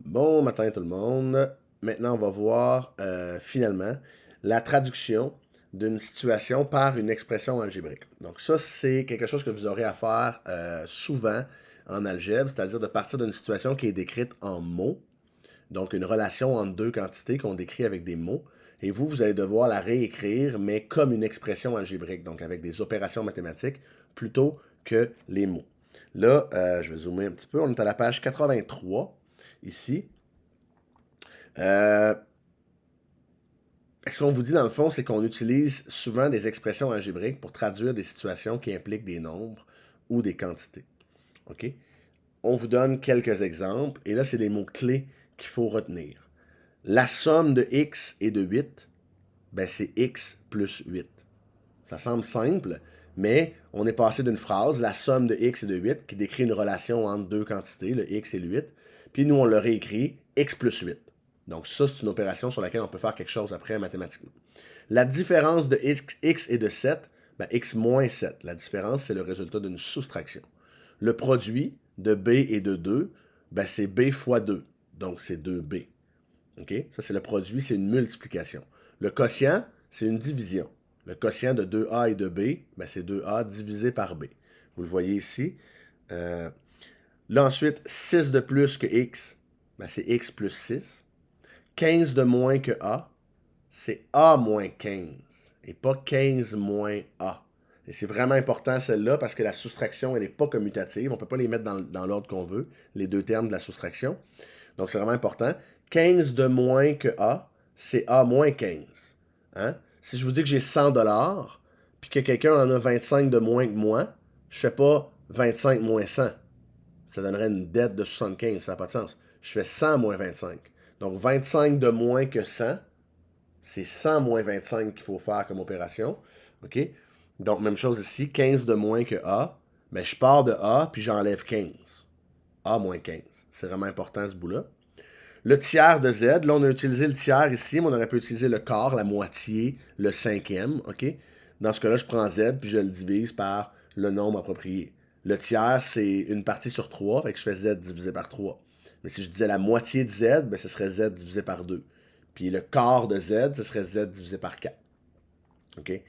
Bon matin tout le monde. Maintenant, on va voir finalement la traduction d'une situation par une expression algébrique. Donc ça, c'est quelque chose que vous aurez à faire souvent en algèbre, c'est-à-dire de partir d'une situation qui est décrite en mots, donc une relation entre deux quantités qu'on décrit avec des mots, et vous allez devoir la réécrire, mais comme une expression algébrique, donc avec des opérations mathématiques plutôt que les mots. Là, je vais zoomer un petit peu, on est à la page 83 ici. Euh, Ce qu'on vous dit dans le fond, c'est qu'on utilise souvent des expressions algébriques pour traduire des situations qui impliquent des nombres ou des quantités. OK? On vous donne quelques exemples, et là, c'est des mots-clés qu'il faut retenir. La somme de x et de 8, ben, c'est x plus 8. Ça semble simple, mais on est passé d'une phrase, la somme de x et de 8, qui décrit une relation entre deux quantités, le x et le 8, puis nous, on le réécrit x plus 8. Donc ça, c'est une opération sur laquelle on peut faire quelque chose après mathématiquement. La différence de x et de 7, ben x moins 7. La différence, c'est le résultat d'une soustraction. Le produit de b et de 2, ben c'est b fois 2. Donc c'est 2b. OK? Ça, c'est le produit, c'est une multiplication. Le quotient, c'est une division. Le quotient de 2a et de b, ben c'est 2a divisé par b. Vous le voyez ici. Là, ensuite, 6 de plus que x, ben c'est x plus 6. 15 de moins que a, c'est a moins 15 et pas 15 moins a. Et c'est vraiment important celle-là parce que la soustraction, elle n'est pas commutative. On ne peut pas les mettre dans l'ordre qu'on veut, les deux termes de la soustraction. Donc c'est vraiment important. 15 de moins que a, c'est a moins 15. Hein? Si je vous dis que j'ai 100 dollars, puis que quelqu'un en a 25 de moins que moi, je fais pas 25 moins 100. Ça donnerait une dette de 75, ça n'a pas de sens. Je fais 100 moins 25. Donc 25 de moins que 100, c'est 100 moins 25 qu'il faut faire comme opération. OK? Donc, même chose ici, 15 de moins que A. Ben, je pars de A, puis j'enlève 15. A moins 15. C'est vraiment important ce bout-là. Le tiers de Z, là, on a utilisé le tiers ici, mais on aurait pu utiliser le quart, la moitié, le cinquième. OK? Dans ce cas-là, je prends Z, puis je le divise par le nombre approprié. Le tiers, c'est une partie sur 3, fait que je fais Z divisé par 3. Mais si je disais la moitié de Z, ben, ce serait Z divisé par 2. Puis le quart de Z, ce serait Z divisé par 4. OK?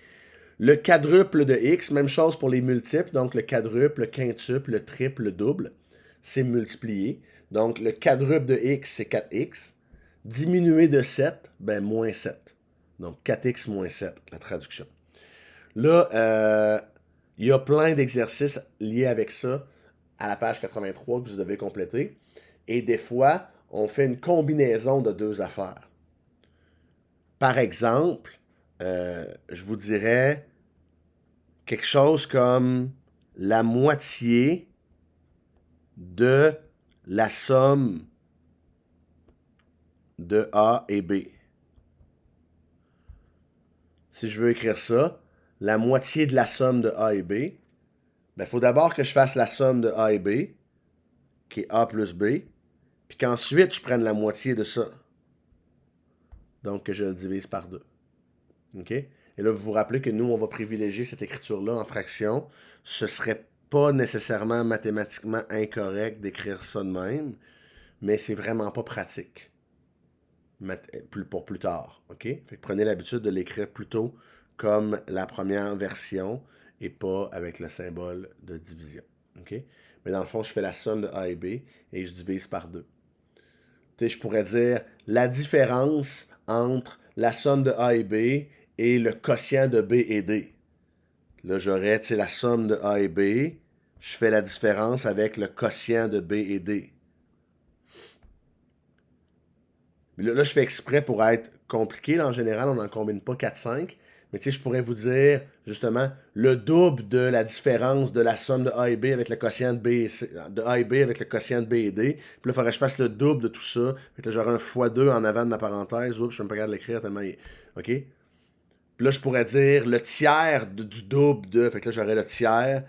Le quadruple de X, même chose pour les multiples. Donc le quadruple, le quintuple, le triple, le double, c'est multiplié. Donc le quadruple de X, c'est 4X. Diminué de 7, ben moins 7. Donc 4X moins 7, la traduction. Là, il y a plein d'exercices liés avec ça à la page 83 que vous devez compléter. Et des fois, on fait une combinaison de deux affaires. Par exemple, je vous dirais quelque chose comme la moitié de la somme de A et B. Si je veux écrire ça, la moitié de la somme de A et B, il faut d'abord que je fasse la somme de A et B, qui est A plus B, puis qu'ensuite je prenne la moitié de ça. Donc que je le divise par 2. OK? Et là, vous vous rappelez que nous, on va privilégier cette écriture-là en fraction. Ce serait pas nécessairement mathématiquement incorrect d'écrire ça de même, mais c'est vraiment pas pratique pour plus tard. OK? Fait que prenez l'habitude de l'écrire plutôt comme la première version et pas avec le symbole de division. OK? Mais dans le fond, je fais la somme de A et B et je divise par 2. Tu sais, je pourrais dire la différence entre la somme de A et B et le quotient de B et D. Là, j'aurais la somme de A et B. Je fais la différence avec le quotient de B et D. Mais là, je fais exprès pour être compliqué. Là, en général, on n'en combine pas 4-5. Mais tu sais, je pourrais vous dire, justement, le double de la différence de la somme de A et B avec le quotient de, B et C, de A et B avec le quotient de B et D. Puis là, il faudrait que je fasse le double de tout ça. Fait que là, j'aurais un x2 en avant de ma parenthèse. Oups, je ne peux pas regarder l'écrire tellement il est... OK? Puis là, je pourrais dire le tiers du double de... Fait que là, j'aurais le tiers.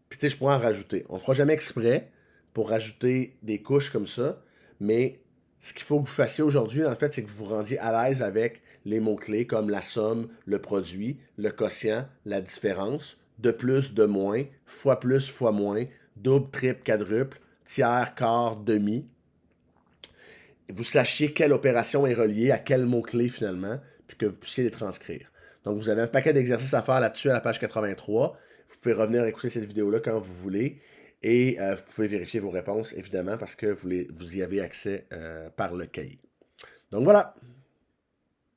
Puis tu sais, je pourrais en rajouter. On ne fera jamais exprès pour rajouter des couches comme ça, mais ce qu'il faut que vous fassiez aujourd'hui, en fait, c'est que vous vous rendiez à l'aise avec les mots-clés comme la somme, le produit, le quotient, la différence, de plus, de moins, fois plus, fois moins, double, triple, quadruple, tiers, quart, demi. vous sachiez quelle opération est reliée à quel mot-clé finalement, puis que vous puissiez les transcrire. Donc, vous avez un paquet d'exercices à faire là-dessus à la page 83. Vous pouvez revenir écouter cette vidéo-là quand vous voulez. Et vous pouvez vérifier vos réponses, évidemment, parce que vous y avez accès par le cahier. Donc voilà.